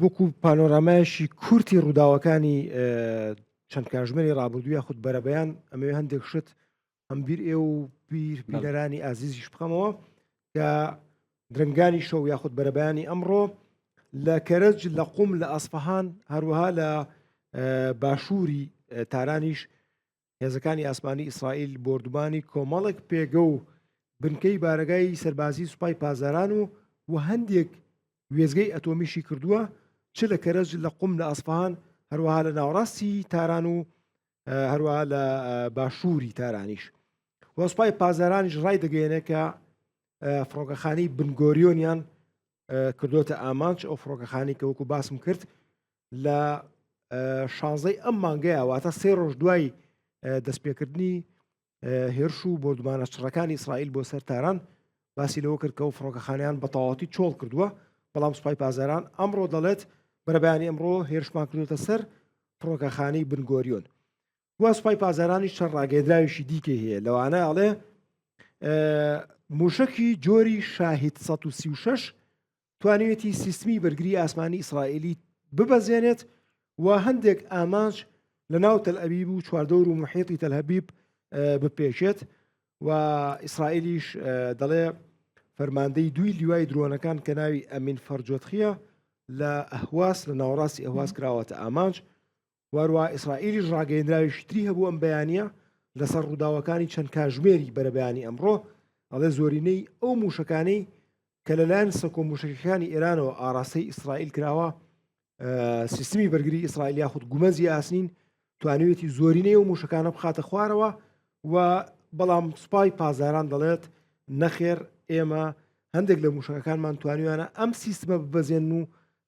وەکو پانۆرامایەکی کورتی ڕووداوەکانی چەند کاتژمێری ڕابردووی یاخود بەرەبەیان ئەمەوێ هەندێک شت هەمبیر ئێوە و بینەرانی ئازیزیش بخەمەوە کە درنگانی شەو یاخود بەرەبەیانی ئەمڕۆ لە کەرەج لە قوم لە ئەسفەهان هەروەها لە باشووری تارانیش هێزەکانی ئاسمانی ئیسرائیل بۆردوبانی کۆمەڵێک پێگە و بنکەی بارگای سەربازی سوپای پازاران و هەندێک وێزگەی ئەتۆمیشی کردووە چ لە کەرەج لە قوم لە ئەسفەهان هەروەها لە ناوەڕاستی تاران و هەروەها لە باشووری تارانیش وە سوپای پازارانیش ڕای دەگەێنێت کە فڕۆکەخانەی بنگۆریۆنیان کردوتە ئامانج ئەو فڕۆکەخانەی کە وەکو باسم کرد لە 16 ئەم مانگەیە واتە 3 ڕۆژ دوای دەستپێکردنی هێرش و بۆردومانە چڕەکانی ئیسرائیل بۆ سەر تاران باسی لەوە کرد کە و فڕۆکەخانەیان بە تەواوەتی چۆڵ کردووە بەڵام سوپای پازاران ئەمڕۆ دەڵێت بەرەبەیانی ئەمڕۆ هێرشمان کردوتە سەر فڕۆکەخانەی بنگۆریۆن وە سوپای پازارانی چەند ڕاگەیەندراویشی دیکە هەیە لەوانە ئەڵێ موشکی جۆری شاهید 136 توانێتی سیستمی بەرگری ئاسمانی ئیسرائیلی ببەزێنێت و هەندێک ئامانج لە ناو تەلئەبیب و چواردەور و محیطی تەلئەبیب بپێشێت و ئیسرائیلیش دەڵێ فەرماندەی دوی لیوای درۆنەکان کە ناوی ئەمین فەرجۆتخیە لە ئەهواس لە ناوەڕاستی ئەهواس کراوەتە ئامانج وەروە ئیسرائیلیش ڕاگەیەندراویشی تری هەبوو ئەم بەیانیە لەسەر ڕووداوەکانی چەند کاتژمێری بەرەبەیانی ئەمڕۆ ئەڵێ زۆرینەی ئەو موشەکانەی کە لەلایەن سەکۆ موشەکەکانی ئێرانەوە ئاراستەی ئیسرائیل کراوە سیستمی بەرگری ئیسرائیل یاخود گومەزی ئاسنین توانوێتی زۆرینەی و موشەکانە بخاتە خوارەوە و بەڵام سوپای پازاران دەڵێت نەخێر ئێمە هەندێک لە موشەکەکانمان توانیوانە ئەم سیستمە ببەزێن و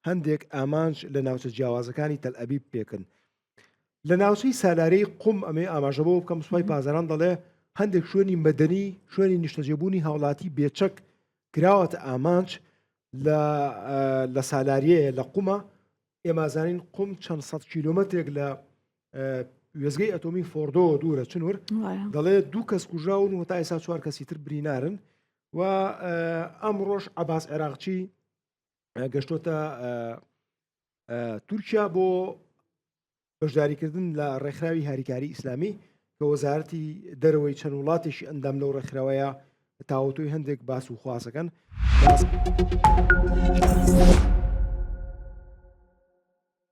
هەندێک ئامانج لە ناوچە جیاوازەکانی تەلئەبیب پێکن لە ناوچەی سالارەی قوم ئەمێ ئاماژەبەوە بکەم سوپای پازاران دەڵێ هەندێک شوێنی مەدەنی شوێنی نیشتەجێبوونی هاوڵاتی بێچەک کراوەتە ئامانج لە سالاریەیە لە قومە ئێمازانین قوم چەند سەد کیلۆمەترێک لە وێزگەی ئەتۆمی فۆردۆ دوورە چنوور دەڵێ 2 کەس کوژراون و تا ئێستا 4 کەسی تر برینارن و ئەمڕۆژ عەباس عێراقچی گەشتۆتە تورکیا بۆ بەشداریکردن لە ڕێکخراوی هاریکاری ئیسلامی کە وەزارەتی دەرەوەی چەند وڵاتێکی ئەندام لەو ڕێکخراوەیە تاوەتۆی هەندێک باس و خواسەکەن